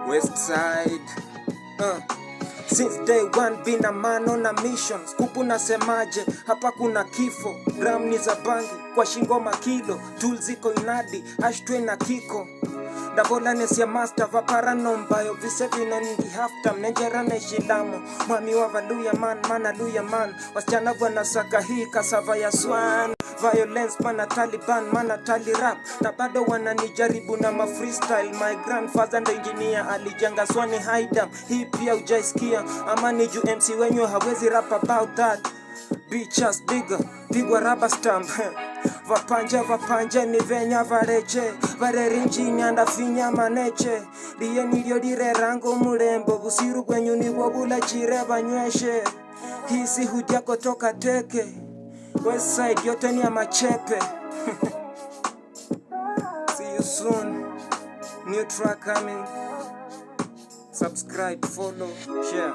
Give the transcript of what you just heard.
West Side. Since day one been a man on a mission. Skupu nasemaje, hapa kuna kifo. Gram ni za bangi, kwa shingo makilo. Tools ziko inadi, ashtwe na kiko. Davola ya master vapara nombayo. Vise vino ningi half-time, nenjera na ishilamo. Mami wa valuya man. Wasichana wana saka hii kasava ya swan. Violence mana Taliban, mana tali rap. Na bado wananijaribu na ma freestyle. My grandfather ndo engineer, alijenga swani haidam. Hii pia ujaisikia, ama ni juu MC wenyu hawezi rap about that. Bitches bigger, pigwa rubber stamp. Vapanja ni venya vareche. Varerinjini andafinya maneche. Liye nilio dire rango mulembo. Busiru kwenyu ni wabula chire banyweshe. Hisi hudia kotoka teke. West Side yote ni ya machepe. See you soon. New track coming. Subscribe, follow, share.